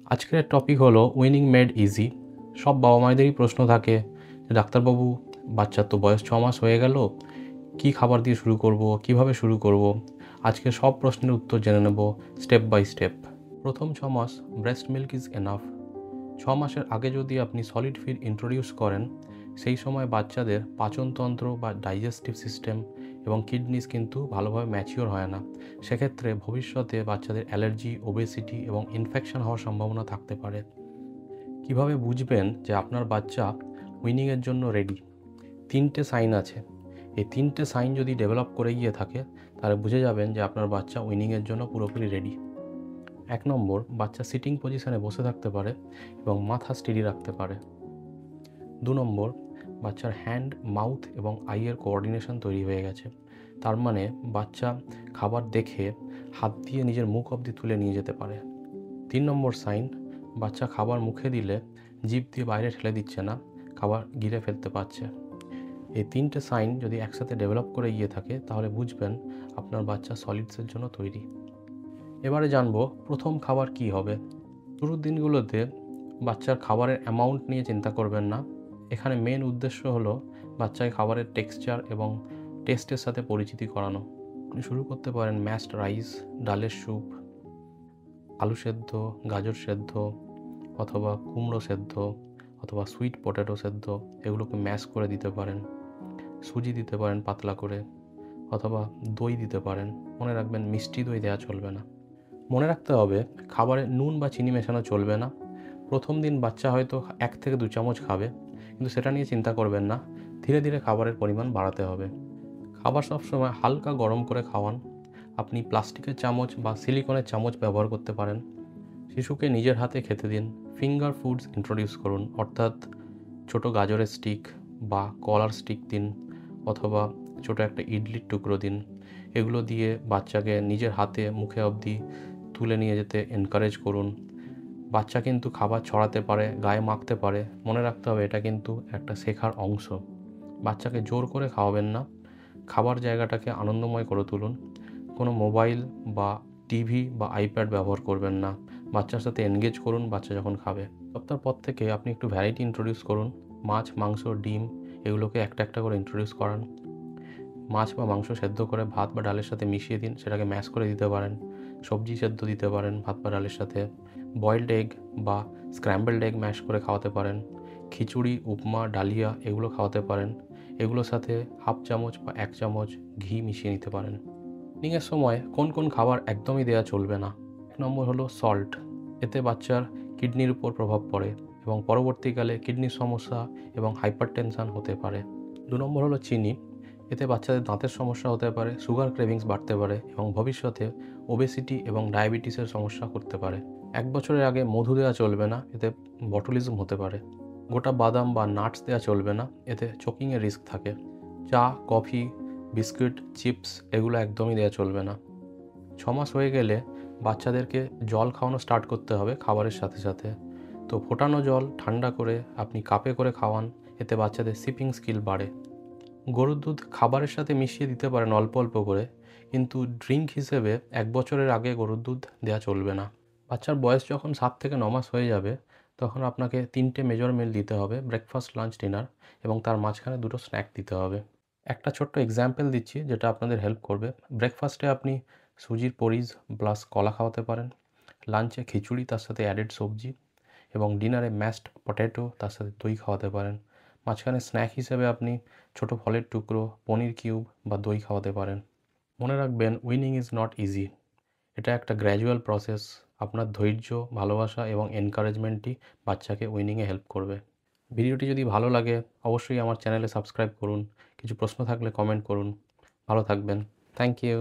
আজকের টপিক হলো winning made easy. সব বাবা মায়েদেরই প্রশ্ন থাকে যে ডাক্তারবাবু, বাচ্চার তো বয়স 6 মাস হয়ে গেল, কি খাবার দিয়ে শুরু করব, কিভাবে শুরু করব। আজকে সব প্রশ্নের উত্তর জেনে নেব স্টেপ বাই স্টেপ। প্রথম 6 মাস ব্রেস্ট মিল্ক ইজ এনাফ। 6 মাসের আগে যদি আপনি সলিড ফিড ইন্ট্রোডিউস করেন, সেই সময় বাচ্চাদের পাচনতন্ত্র বা ডাইজেস্টিভ সিস্টেম এবং কিডনিস কিন্তু ভালোভাবে ম্যাচিওর হয় না। সেক্ষেত্রে ভবিষ্যতে বাচ্চাদের অ্যালার্জি, ওবেসিটি এবং ইনফেকশন হওয়ার সম্ভাবনা থাকতে পারে। কিভাবে বুঝবেন যে আপনার বাচ্চা উইনিংয়ের জন্য রেডি? 3টে সাইন আছে। এই 3টে সাইন যদি ডেভেলপ করে গিয়ে থাকে, তাহলে বুঝে যাবেন যে আপনার বাচ্চা উইনিংয়ের জন্য পুরোপুরি রেডি। 1 নম্বর, বাচ্চা সিটিং পজিশনে বসে থাকতে পারে এবং মাথা স্টেডি রাখতে পারে। 2 নম্বর, বাচ্চার হ্যান্ড, মাউথ এবং আইয়ের কোঅর্ডিনেশন তৈরি হয়ে গেছে। তার মানে বাচ্চা খাবার দেখে হাত দিয়ে নিজের মুখ অবধি তুলে নিয়ে যেতে পারে। 3 নম্বর সাইন, বাচ্চা খাবার মুখে দিলে জিভ দিয়ে বাইরে ঠেলে দিচ্ছে না, খাবার গিলে ফেলতে পারছে। এই 3টে সাইন যদি একসাথে ডেভেলপ করে গিয়ে থাকে, তাহলে বুঝবেন আপনার বাচ্চা সলিডসের জন্য তৈরি। এবারে জানবো প্রথম খাবার কি হবে। শুরুর দিনগুলোতে বাচ্চার খাবারের অ্যামাউন্ট নিয়ে চিন্তা করবেন না। এখানে মেন উদ্দেশ্য হলো বাচ্চাকে খাবারের টেক্সচার এবং টেস্টের সাথে পরিচিতি করানো। আপনি শুরু করতে পারেন ম্যাশড রাইস, ডালের স্যুপ, আলু সেদ্ধ, গাজর সেদ্ধ, অথবা কুমড়ো সেদ্ধ, অথবা সুইট পটেটো সেদ্ধ। এগুলোকে ম্যাশ করে দিতে পারেন। সুজি দিতে পারেন পাতলা করে, অথবা দই দিতে পারেন। মনে রাখবেন মিষ্টি দই দেওয়া চলবে না। মনে রাখতে হবে খাবারে নুন বা চিনি মেশানো চলবে না। প্রথম দিন বাচ্চা হয়তো 1 থেকে 2 চামচ খাবে, কিন্তু সেটা নিয়ে চিন্তা করবেন না। ধীরে ধীরে খাবারের পরিমাণ বাড়াতে হবে। খাবার সবসময় হালকা গরম করে খাওয়ান। আপনি প্লাস্টিকের চামচ বা সিলিকনের চামচ ব্যবহার করতে পারেন। শিশুকে নিজের হাতে খেতে দিন। ফিঙ্গার ফুডস ইন্ট্রোডিউস করুন, অর্থাৎ ছোট গাজরের স্টিক বা কলার স্টিক দিন, অথবা ছোট একটা ইডলির টুকরো দিন। এগুলো দিয়ে বাচ্চাকে নিজের হাতে মুখে অবধি তুলে নিয়ে যেতে এনকারেজ করুন। বাচ্চা কিন্তু খাবার ছড়াতে পারে, গায়ে মাখতে পারে। মনে রাখতে হবে এটা কিন্তু একটা শেখার অংশ। বাচ্চাকে জোর করে খাওয়াবেন না। খাবার জায়গাটাকে আনন্দময় করে তুলুন। কোনো মোবাইল বা টিভি বা আইপ্যাড ব্যবহার করবেন না। বাচ্চার সাথে এনগেজ করুন বাচ্চা যখন খাবে। সপ্তাহ পর থেকে আপনি একটু ভ্যারাইটি ইন্ট্রোডিউস করুন। মাছ, মাংস, ডিম এগুলোকে একটা একটা করে ইন্ট্রোডিউস করান। মাছ বা মাংস সেদ্ধ করে ভাত বা ডালের সাথে মিশিয়ে দিন, সেটাকে ম্যাশ করে দিতে পারেন। সবজি সেদ্ধ দিতে পারেন ভাত বা ডালের সাথে। বয়েলড এগ বা স্ক্র্যাম্বলড এগ ম্যাশ করে খাওয়াতে পারেন। খিচুড়ি, উপমা, ডালিয়া এগুলো খাওয়াতে পারেন। এগুলোর সাথে 1/2 চামচ বা 1 চামচ ঘি মিশিয়ে নিতে পারেন। ফিডিংয়ের সময় কোন কোন খাবার একদমই দেওয়া চলবে না? 1 নম্বর হলো সল্ট। এতে বাচ্চার কিডনির উপর প্রভাব পড়ে এবং পরবর্তীকালে কিডনির সমস্যা এবং হাইপারটেনশন হতে পারে। 2 নম্বর হলো চিনি। এতে বাচ্চাদের দাঁতের সমস্যা হতে পারে, সুগার ক্রেভিংস বাড়তে পারে এবং ভবিষ্যতে ওবেসিটি এবং ডায়াবেটিসের সমস্যা করতে পারে। 1 বছরের আগে মধু দেওয়া চলবে না, এতে বটুলিজম হতে পারে। গোটা বাদাম বা নাটস দেওয়া চলবে না, এতে চোকিংয়ের রিস্ক থাকে। চা, কফি, বিস্কুট, চিপস এগুলো একদমই দেওয়া চলবে না। 6 মাস হয়ে গেলে বাচ্চাদেরকে জল খাওয়ানো স্টার্ট করতে হবে খাবারের সাথে সাথে। তো ফোটানো জল ঠান্ডা করে আপনি কাপে করে খাওয়ান, এতে বাচ্চাদের সিপিং স্কিল বাড়ে। গরুর দুধ খাবারের সাথে মিশিয়ে দিতে পারেন অল্প অল্প করে, কিন্তু ড্রিঙ্ক হিসেবে 1 বছরের আগে গরুর দুধ দেওয়া চলবে না। বাচ্চার বয়স যখন 7 থেকে 9 মাস হয়ে যাবে, তখন আপনাকে 3টে মেজর মিল দিতে হবে, ব্রেকফাস্ট, লাঞ্চ, ডিনার, এবং তার মাঝখানে 2টো স্ন্যাক দিতে হবে। একটা ছোট্ট এক্সাম্পল দিচ্ছি যেটা আপনাদের হেল্প করবে। ব্রেকফাস্টে আপনি সুজির পরিজ প্লাস কলা খাওয়াতে পারেন। লাঞ্চে খিচুড়ি, তার সাথে অ্যাডেড সবজি, এবং ডিনারে ম্যাশড পটেটো, তার সাথে দই খাওয়াতে পারেন। মাঝখানে স্ন্যাক হিসেবে আপনি ছোট ফলের টুকরো, পনির কিউব বা দই খাওয়াতে পারেন। মনে রাখবেন উইনিং ইজ নট ইজি। এটা একটা গ্র্যাজুয়াল প্রসেস। আপনার ধৈর্য, ভালোবাসা এবং এনকারেজমেন্টই বাচ্চাকে উইনিংয়ে হেল্প করবে। ভিডিওটি যদি ভালো লাগে অবশ্যই আমার চ্যানেলে সাবস্ক্রাইব করুন। কিছু প্রশ্ন থাকলে কমেন্ট করুন। ভালো থাকবেন। Thank you.